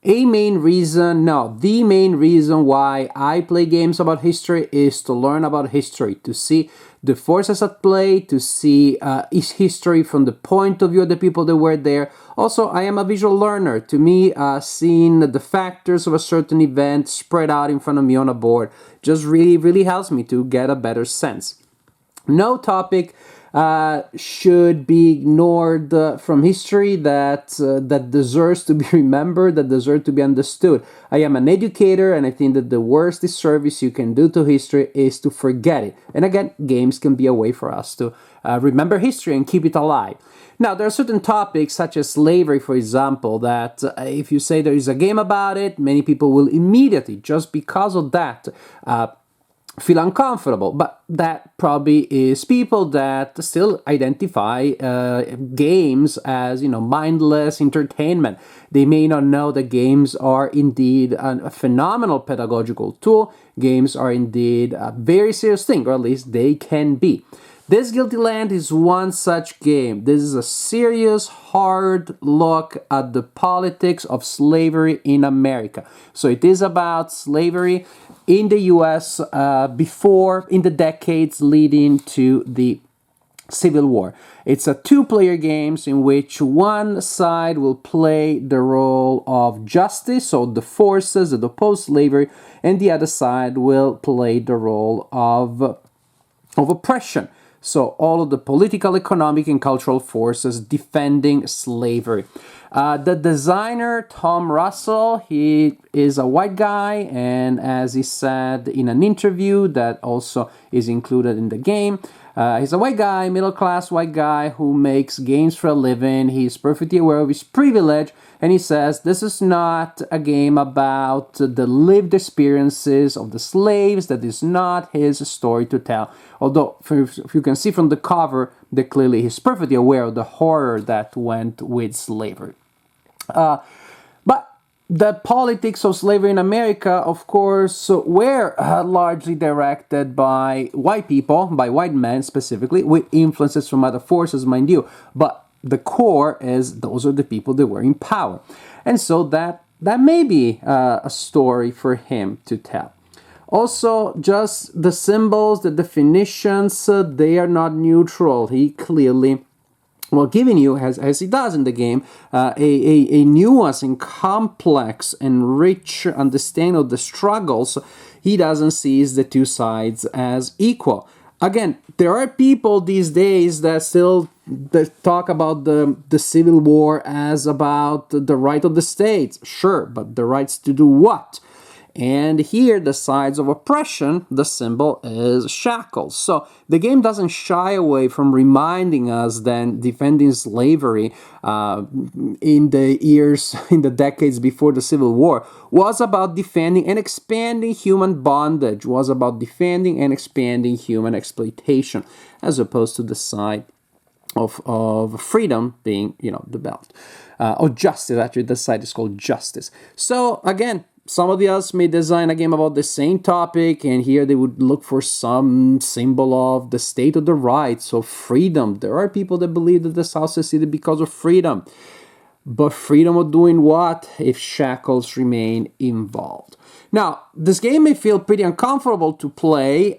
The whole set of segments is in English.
A main reason, no, the main reason why I play games about history is to learn about history, to see the forces at play, to see history from the point of view of the people that were there. Also, I am a visual learner. To me, seeing the factors of a certain event spread out in front of me on a board just really, really helps me to get a better sense. No topic should be ignored from history that deserves to be remembered, that deserves to be understood. I am an educator, and I think that the worst disservice you can do to history is to forget it. And again, games can be a way for us to remember history and keep it alive. Now, there are certain topics, such as slavery, for example, that if you say there is a game about it, many people will immediately, just because of that, feel uncomfortable, but that probably is people that still identify games as, mindless entertainment. They may not know that games are indeed a phenomenal pedagogical tool. Games are indeed a very serious thing, or at least they can be. This Guilty Land is one such game. This is a serious, hard look at the politics of slavery in America. So it is about slavery in the U.S. In the decades leading to the Civil War. It's a two-player game in which one side will play the role of justice, so the forces that oppose slavery, and the other side will play the role of oppression. So all of the political, economic, and cultural forces defending slavery. The designer, Tom Russell, he is a white guy, and as he said in an interview that also is included in the game, he's a white guy, middle-class white guy who makes games for a living. He's perfectly aware of his privilege, and he says this is not a game about the lived experiences of the slaves. That is not his story to tell. Although, if you can see from the cover, that clearly he's perfectly aware of the horror that went with slavery. But the politics of slavery in America, of course, were largely directed by white people, by white men specifically, with influences from other forces, mind you. But the core is those are the people that were in power. And so that may be a story for him to tell. Also, just the symbols, the definitions, they are not neutral. He clearly, giving you, as he does in the game, a nuance and complex and rich understanding of the struggles. He doesn't see the two sides as equal. Again, there are people these days that still talk about the Civil War as about the right of the states. Sure, but the rights to do what? And here, the sides of oppression, the symbol is shackles. So the game doesn't shy away from reminding us that defending slavery in the decades before the Civil War was about defending and expanding human bondage, was about defending and expanding human exploitation, as opposed to the side of freedom being, the belt. Or justice, actually, the side is called justice. So again, somebody else may design a game about the same topic, and here they would look for some symbol of the state of the rights, of freedom. There are people that believe that the South succeeded because of freedom. But freedom of doing what if shackles remain involved? Now, this game may feel pretty uncomfortable to play.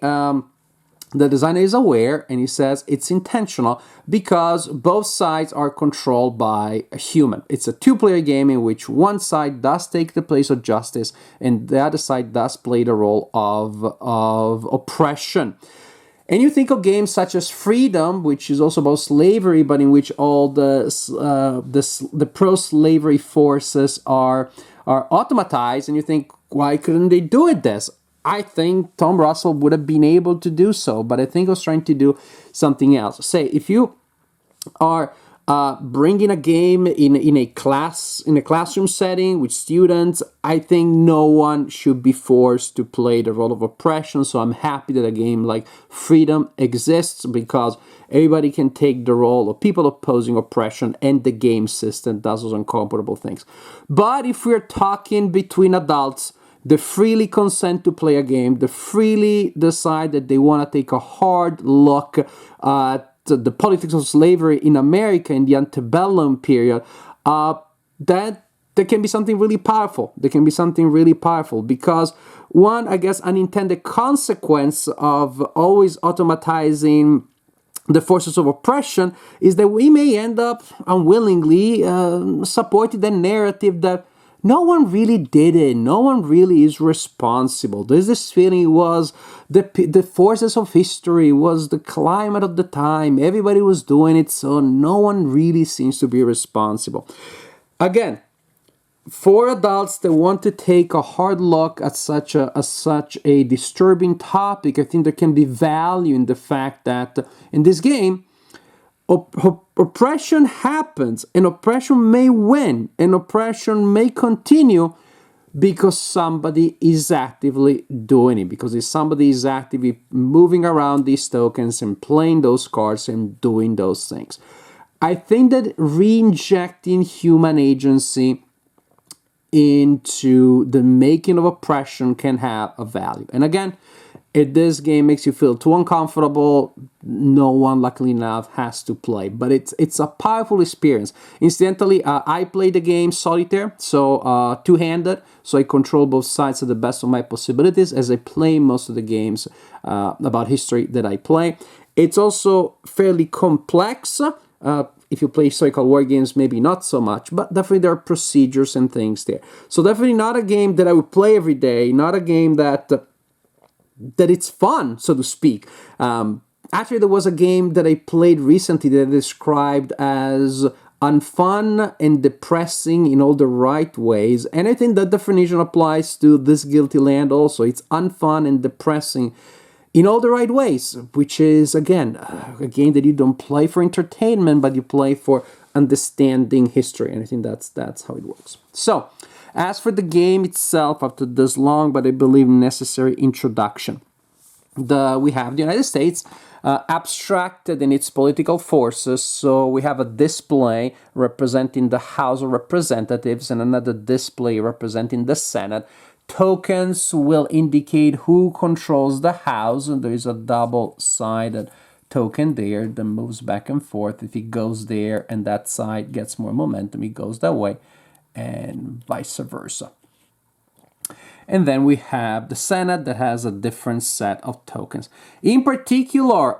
The designer is aware, and he says it's intentional because both sides are controlled by a human. It's a two-player game in which one side does take the place of justice and the other side does play the role of oppression. And you think of games such as Freedom, which is also about slavery, but in which all the pro-slavery forces are automatized, and you think, why couldn't they do it this? I think Tom Russell would have been able to do so, but I think I was trying to do something else. Say, if you are bringing a game in a classroom setting with students, I think no one should be forced to play the role of oppression. So I'm happy that a game like Freedom exists, because everybody can take the role of people opposing oppression, and the game system does those uncomfortable things. But if we're talking between adults, they freely consent to play a game, they freely decide that they want to take a hard look at the politics of slavery in America in the antebellum period, that there can be something really powerful. There can be something really powerful because one, I guess, unintended consequence of always automatizing the forces of oppression is that we may end up unwillingly supporting the narrative that no one really did it. No one really is responsible. There's this feeling it was the forces of history, was the climate of the time. Everybody was doing it, so no one really seems to be responsible. Again, for adults that want to take a hard look at such a disturbing topic, I think there can be value in the fact that in this game, oppression happens, and oppression may win, and oppression may continue because somebody is actively doing it, because if somebody is actively moving around these tokens and playing those cards and doing those things. I think that re-injecting human agency into the making of oppression can have a value. And again, if this game makes you feel too uncomfortable, no one, luckily enough, has to play. But it's a powerful experience. Incidentally, I play the game solitaire, so two-handed, so I control both sides to the best of my possibilities as I play most of the games about history that I play. It's also fairly complex. If you play historical war games, maybe not so much, but definitely there are procedures and things there. So definitely not a game that I would play every day, not a game that it's fun, so to speak. Actually, there was a game that I played recently that I described as unfun and depressing in all the right ways. And I think that definition applies to this Guilty Land also. It's unfun and depressing in all the right ways, which is, again, a game that you don't play for entertainment, but you play for understanding history. And I think that's how it works. So, as for the game itself, after this long but I believe necessary introduction, we have the United States abstracted in its political forces. So we have a display representing the House of Representatives and another display representing the Senate. Tokens will indicate who controls the House, and there is a double-sided token there that moves back and forth. If it goes there and that side gets more momentum, it goes that way, and vice versa. And then we have the Senate that has a different set of tokens. In particular,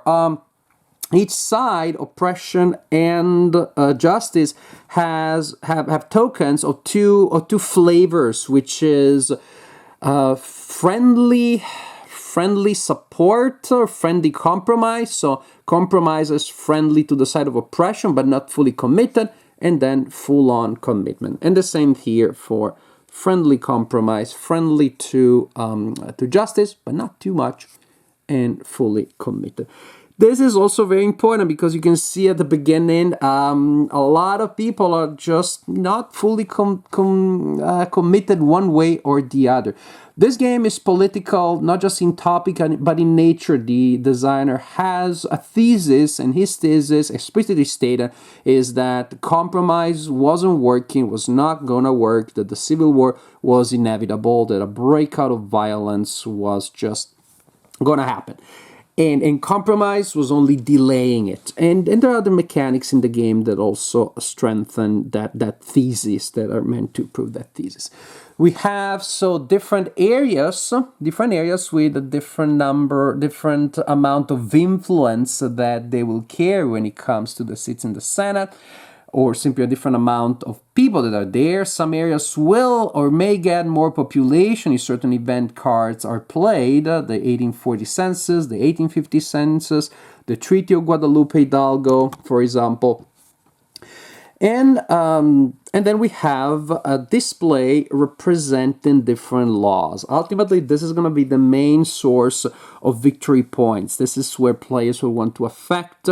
each side, oppression and justice, have tokens of two flavors, which is friendly support or friendly compromise. So compromise is friendly to the side of oppression, but not fully committed, and then full-on commitment. And the same here for friendly compromise, friendly to justice, but not too much, and fully committed. This is also very important because you can see at the beginning, a lot of people are just not fully committed one way or the other. This game is political, not just in topic, but in nature. The designer has a thesis, and his thesis, explicitly stated, is that compromise wasn't working, was not gonna work, that the Civil War was inevitable, that a breakout of violence was just gonna happen. And compromise was only delaying it. And there are other mechanics in the game that also strengthen that thesis, that are meant to prove that thesis. We have different areas with a different amount of influence that they will carry when it comes to the seats in the Senate, or simply a different amount of people that are there. Some areas will or may get more population if certain event cards are played. The 1840 census, the 1850 census, the Treaty of Guadalupe Hidalgo, for example. And then we have a display representing different laws. Ultimately, this is going to be the main source of victory points. This is where players will want to affect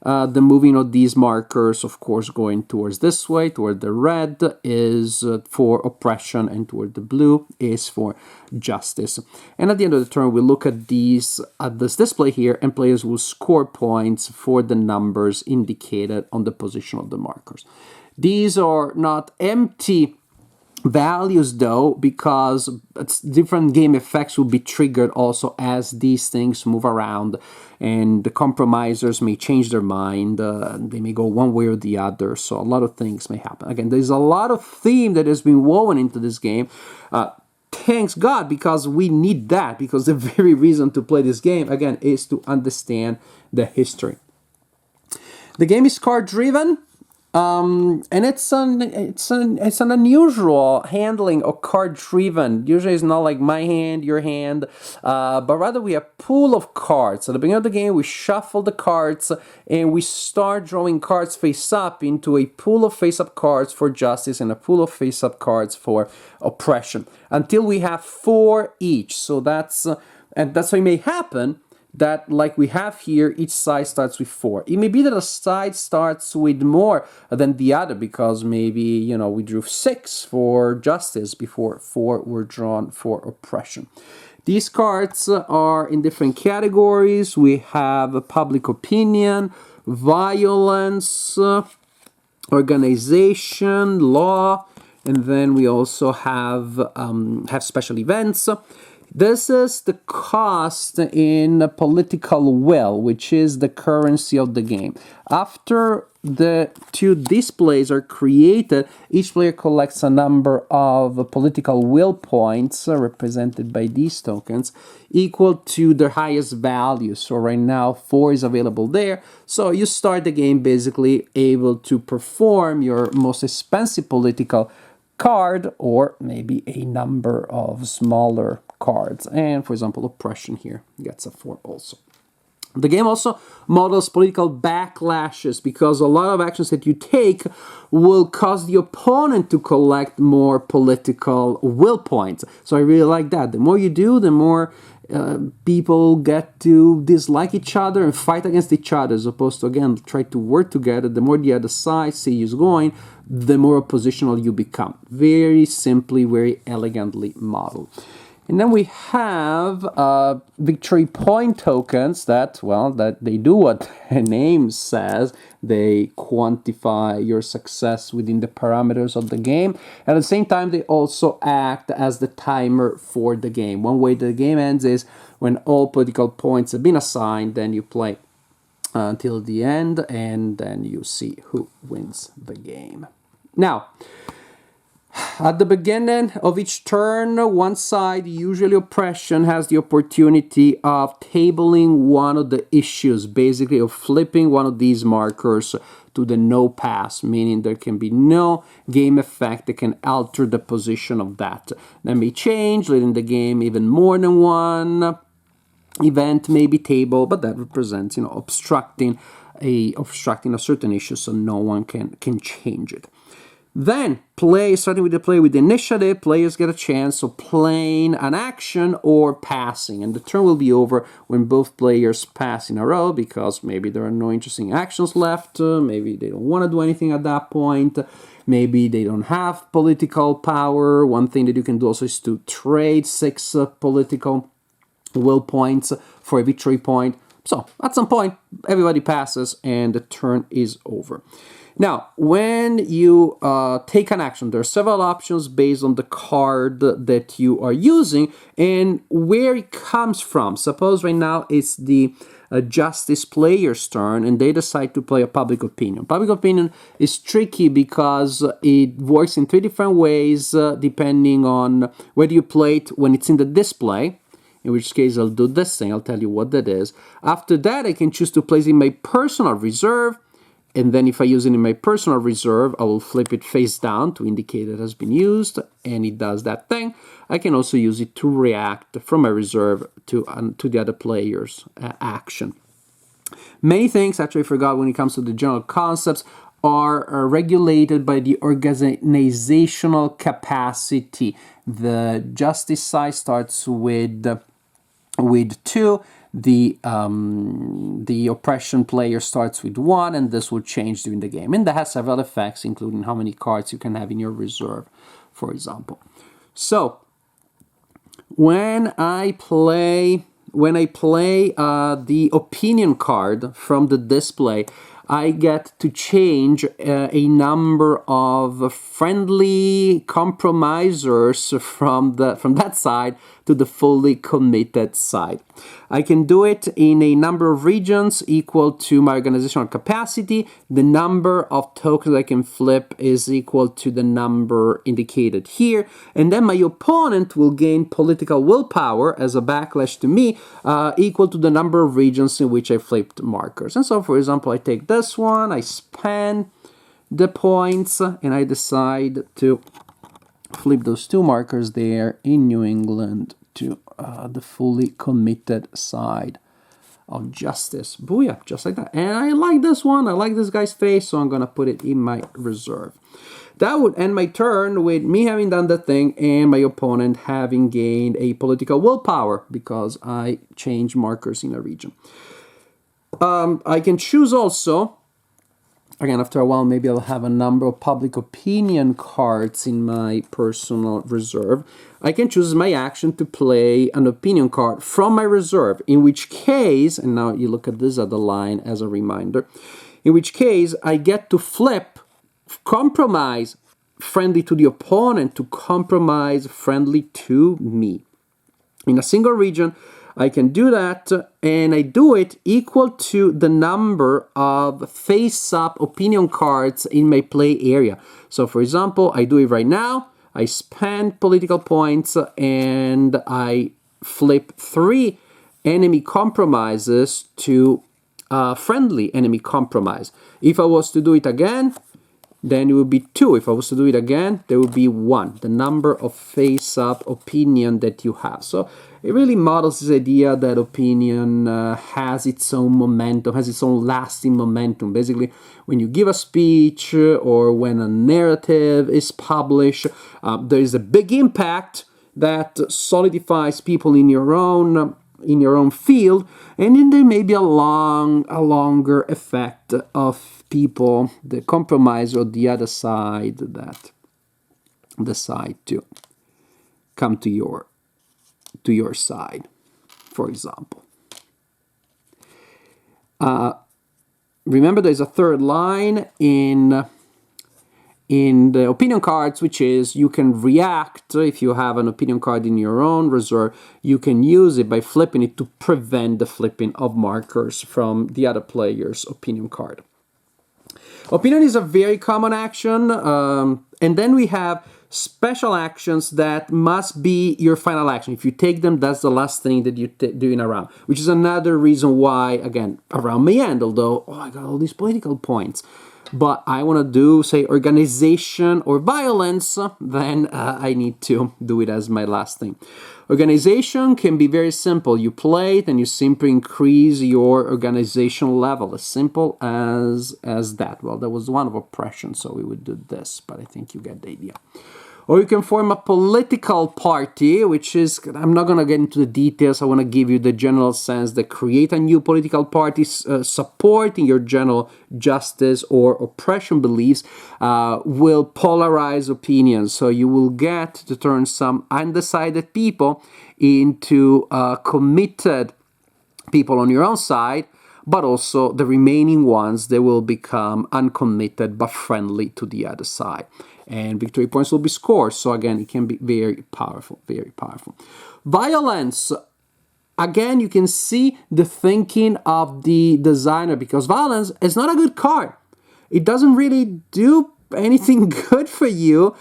the moving of these markers, of course, going towards this way, toward the red is for oppression, and toward the blue is for justice. And at the end of the turn, we look at this display here, and players will score points for the numbers indicated on the position of the markers. These are not empty values though, because different game effects will be triggered also as these things move around, and the compromisers may change their mind. They may go one way or the other, so a lot of things may happen. Again, there's a lot of theme that has been woven into this game. Thanks God, because we need that, because the very reason to play this game, again, is to understand the history. The game is card driven. And it's an unusual handling of card driven. Usually it's not like my hand, your hand, but rather we have a pool of cards. At the beginning of the game, we shuffle the cards and we start drawing cards face up into a pool of face up cards for justice and a pool of face up cards for oppression, until we have 4 each. So that's how it may happen that, like we have here, each side starts with 4. It may be that a side starts with more than the other, because maybe, we drew 6 for justice before 4 were drawn for oppression. These cards are in different categories. We have public opinion, violence, organization, law, and then we also have special events. This is the cost in political will, which is the currency of the game. After the 2 displays are created, each player collects a number of political will points, represented by these tokens, equal to their highest value. So right now 4 is available there. So you start the game basically able to perform your most expensive political card, or maybe a number of smaller cards. And for example, oppression here gets a 4 also. The game also models political backlashes, because a lot of actions that you take will cause the opponent to collect more political will points. So I really like that. The more you do, the more people get to dislike each other and fight against each other, as opposed to, again, try to work together. The more the other side sees you going, the more oppositional you become. Very simply, very elegantly modeled. And then we have victory point tokens that they do what the name says. They quantify your success within the parameters of the game. At the same time, they also act as the timer for the game. One way the game ends is when all political points have been assigned, then you play until the end, and then you see who wins the game. Now, at the beginning of each turn, one side, usually oppression, has the opportunity of tabling one of the issues, basically of flipping one of these markers to the no pass, meaning there can be no game effect that can alter the position of that. That may change, leading the game even more than one event may be tabled, but that represents, obstructing a certain issue, so no one can change it. Then, starting with the play with initiative, players get a chance of playing an action or passing. And the turn will be over when both players pass in a row, because maybe there are no interesting actions left. Maybe they don't want to do anything at that point. Maybe they don't have political power. One thing that you can do also is to trade 6 political will points for a victory point. So, at some point, everybody passes and the turn is over. Now, when you take an action, there are several options based on the card that you are using and where it comes from. Suppose right now it's the justice player's turn and they decide to play a public opinion. Public opinion is tricky because it works in 3 different ways depending on whether you play it when it's in the display, in which case I'll do this thing, I'll tell you what that is. After that, I can choose to place it in my personal reserve. And then if I use it in my personal reserve, I will flip it face down to indicate it has been used, and it does that thing. I can also use it to react from my reserve to the other player's action. Many things, actually I forgot when it comes to the general concepts, are regulated by the organizational capacity. The justice side starts with 2. The oppression player starts with 1, and this will change during the game. And that has several effects, including how many cards you can have in your reserve, for example. So, when I play the opinion card from the display, I get to change a number of friendly compromisers from that side to the fully committed side. I can do it in a number of regions equal to my organizational capacity. The number of tokens I can flip is equal to the number indicated here. And then my opponent will gain political willpower as a backlash to me, equal to the number of regions in which I flipped markers. And so, for example, I take this one, I spend the points, and I decide to flip those 2 markers there in New England to the fully committed side of justice. Booyah, just like that. And I like this one. I like this guy's face, so I'm going to put it in my reserve. That would end my turn with me having done the thing and my opponent having gained a political willpower because I changed markers in a region. I can choose also, again, after a while, maybe I'll have a number of public opinion cards in my personal reserve. I can choose my action to play an opinion card from my reserve, in which case, and now you look at this other line as a reminder, in which case I get to flip compromise friendly to the opponent to compromise friendly to me. In a single region, I can do that, and I do it equal to the number of face-up opinion cards in my play area. So, for example, I do it right now. I spend political points, and I flip 3 enemy compromises to friendly enemy compromise. If I was to do it again, then it would be 2. If I was to do it again, there would be 1, the number of face-up opinion that you have. So it really models this idea that opinion has its own momentum, has its own lasting momentum. Basically, when you give a speech or when a narrative is published, there is a big impact that solidifies people in your own field, and then there may be a longer effect of people, the compromise or the other side that decide to come to your side, for example. Remember, there's a third line in the opinion cards, which is you can react. If you have an opinion card in your own reserve, you can use it by flipping it to prevent the flipping of markers from the other player's opinion card. Opinion is a very common action, and then we have special actions that must be your final action. If you take them, that's the last thing that you do in a round, which is another reason why, again, a round may end, although, I got all these political points. But I want to do, say, organization or violence, then I need to do it as my last thing. Organization can be very simple. You play it and you simply increase your organizational level. As simple as that. Well, there was one of oppression, so we would do this, but I think you get the idea. Or you can form a political party, which is, I'm not going to get into the details. I want to give you the general sense that create a new political party supporting your general justice or oppression beliefs will polarize opinions. So you will get to turn some undecided people into committed people on your own side, but also the remaining ones, they will become uncommitted but friendly to the other side. And victory points will be scored. So again, it can be very powerful, very powerful. Violence. Again, you can see the thinking of the designer, because violence is not a good card. It doesn't really do anything good for you.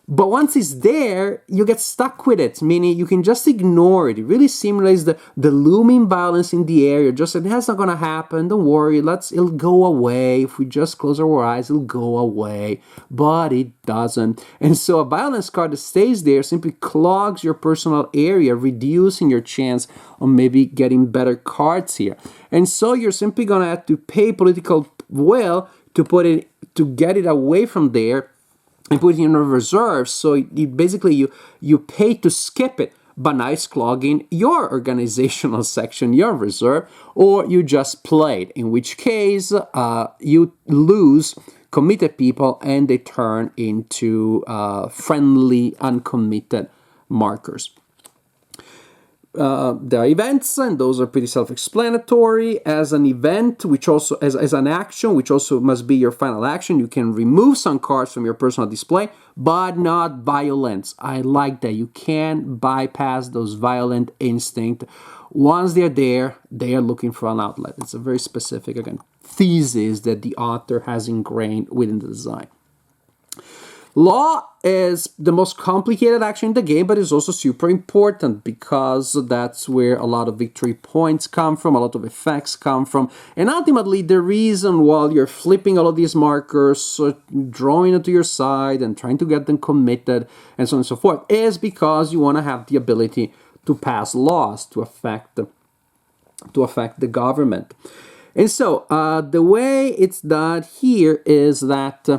But once it's there, you get stuck with it, meaning you can just ignore it. It really simulates the looming violence in the air. You're just saying, that's not going to happen. Don't worry. It'll go away. If we just close our eyes, it'll go away. But it doesn't. And so a violence card that stays there simply clogs your personal area, reducing your chance of maybe getting better cards here. And so you're simply going to have to pay political will to get it away from there and put it in a reserve. So you pay to skip it, but now it's clogging your organizational section, your reserve, or you just play it, in which case you lose committed people and they turn into friendly, uncommitted markers. there are events, and those are pretty self-explanatory. As an event, which also as an action, which also must be your final action, you can remove some cards from your personal display, but not violence. I like that. You can't bypass those violent instinct. Once they're there, they are looking for an outlet. It's a very specific, again, thesis that the author has ingrained within the design. Law is the most complicated action in the game, but it's also super important because that's where a lot of victory points come from, a lot of effects come from, and ultimately the reason while you're flipping all of these markers, drawing it to your side and trying to get them committed and so on and so forth, is because you want to have the ability to pass laws to affect the government. And so the way it's done here is that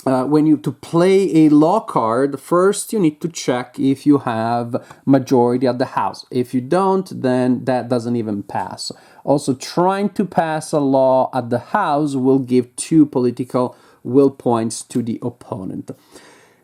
when you to play a law card, first you need to check if you have majority at the house. If you don't, then that doesn't even pass. Also, trying to pass a law at the house will give 2 political will points to the opponent.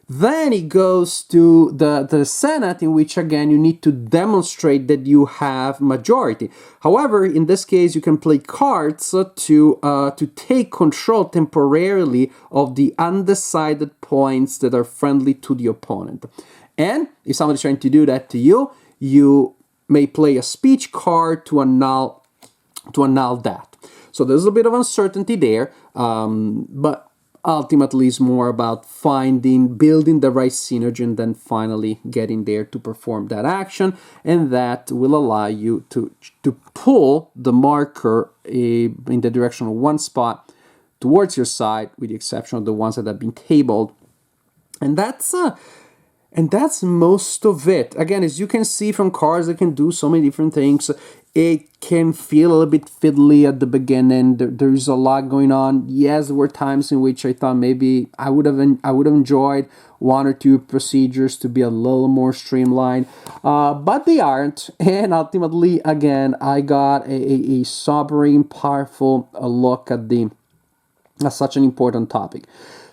Then it goes to the Senate, in which again you need to demonstrate that you have majority. However, in this case, you can play cards to take control temporarily of the undecided points that are friendly to the opponent. And if somebody's trying to do that to you, you may play a speech card to annul that. So there's a bit of uncertainty there, but ultimately it's more about building the right synergy and then finally getting there to perform that action, and that will allow you to pull the marker in the direction of one spot towards your side, with the exception of the ones that have been tabled. And that's most of it. Again, as you can see from cards, they can do so many different things. It can feel a little bit fiddly at the beginning. There's a lot going on. Yes, there were times in which I thought maybe I would have enjoyed 1 or 2 procedures to be a little more streamlined, but they aren't. And ultimately, again, I got a sobering, powerful look at such an important topic.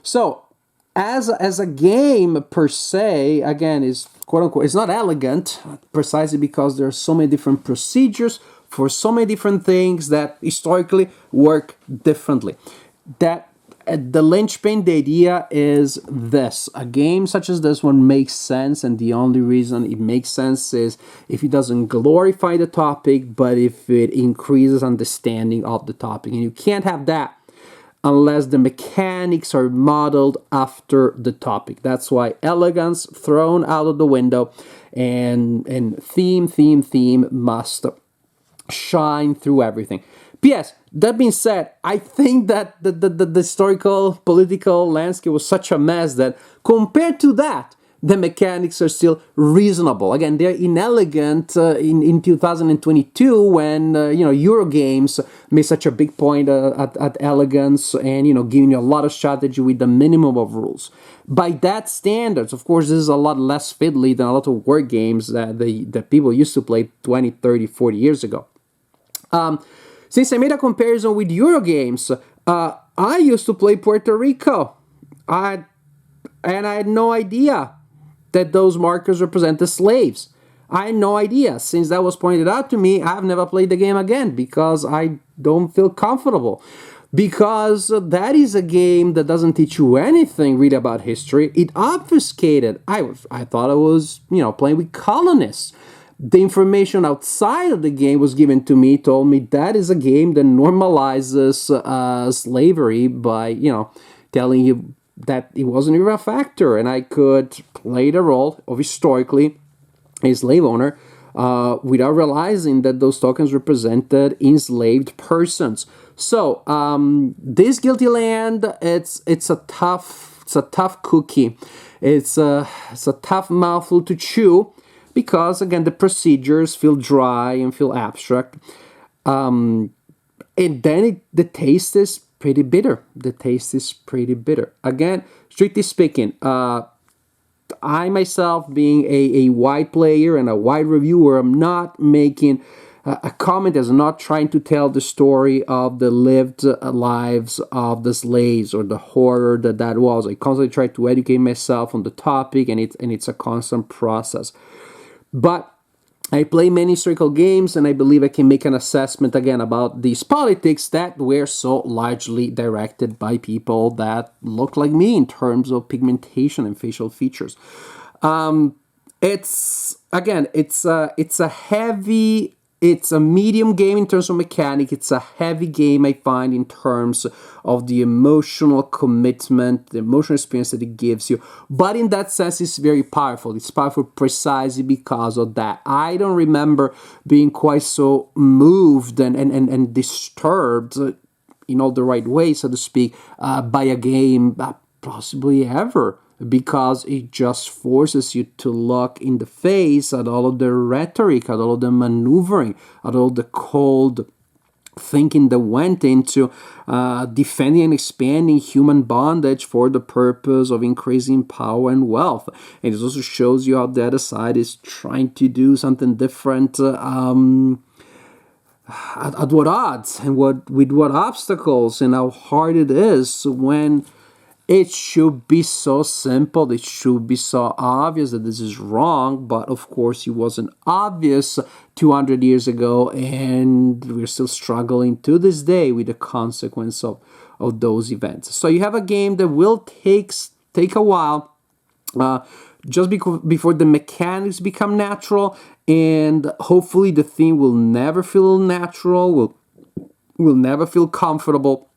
So, as a game per se, again, is quote unquote, it's not elegant, precisely because there are so many different procedures for so many different things that historically work differently. That the linchpin, the idea is this: a game such as this one makes sense, and the only reason it makes sense is if it doesn't glorify the topic, but if it increases understanding of the topic. And you can't have that unless the mechanics are modeled after the topic. That's why elegance thrown out of the window, and theme must shine through everything. P.S. That being said, I think that the historical political landscape was such a mess that compared to that, the mechanics are still reasonable. Again, they're inelegant in 2022 when Eurogames made such a big point at elegance and giving you a lot of strategy with the minimum of rules. By that standards, of course, this is a lot less fiddly than a lot of word games that people used to play 20, 30, 40 years ago. Since I made a comparison with Eurogames, I used to play Puerto Rico. And I had no idea that those markers represented slaves. I had no idea. Since that was pointed out to me, I've never played the game again because I don't feel comfortable. Because that is a game that doesn't teach you anything really about history. It obfuscated. I thought I was, playing with colonists. The information outside of the game was given to me, told me that is a game that normalizes slavery by, telling you that it wasn't even a factor, and I could play the role of historically a slave owner without realizing that those tokens represented enslaved persons. So this Guilty Land, it's a tough cookie. It's a tough mouthful to chew because again the procedures feel dry and feel abstract, and then the taste is pretty bitter. Again, strictly speaking, I myself, being a white player and a white reviewer, I'm not making a comment as not trying to tell the story of the lived lives of the slaves or the horror that was. I constantly try to educate myself on the topic, and it's a constant process. But I play many historical games, and I believe I can make an assessment again about these politics that were so largely directed by people that look like me in terms of pigmentation and facial features. It's again, it's a medium game in terms of mechanic. It's a heavy game, I find, in terms of the emotional commitment, the emotional experience that it gives you. But in that sense, it's very powerful. It's powerful precisely because of that. I don't remember being quite so moved and disturbed in all the right way, so to speak, by a game possibly ever, because it just forces you to look in the face at all of the rhetoric, at all of the maneuvering, at all the cold thinking that went into defending and expanding human bondage for the purpose of increasing power and wealth. And it also shows you how the other side is trying to do something different. At what odds and with what obstacles, and how hard it is when it should be so simple, it should be so obvious that this is wrong, but of course it wasn't obvious 200 years ago, and we're still struggling to this day with the consequence of those events. So you have a game that will take a while, just before the mechanics become natural, and hopefully the theme will never feel natural, will never feel comfortable.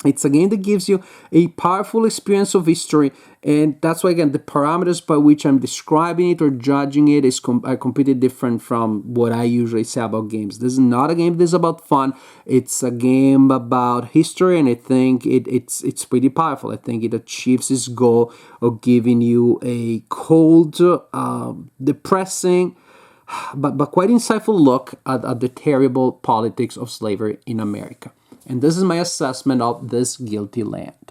It's a game that gives you a powerful experience of history, and that's why, again, the parameters by which I'm describing it or judging it are completely different from what I usually say about games. This is not a game that is about fun. It's a game about history, and I think it's pretty powerful. I think it achieves its goal of giving you a cold, depressing, but quite insightful look at the terrible politics of slavery in America. And this is my assessment of This Guilty Land.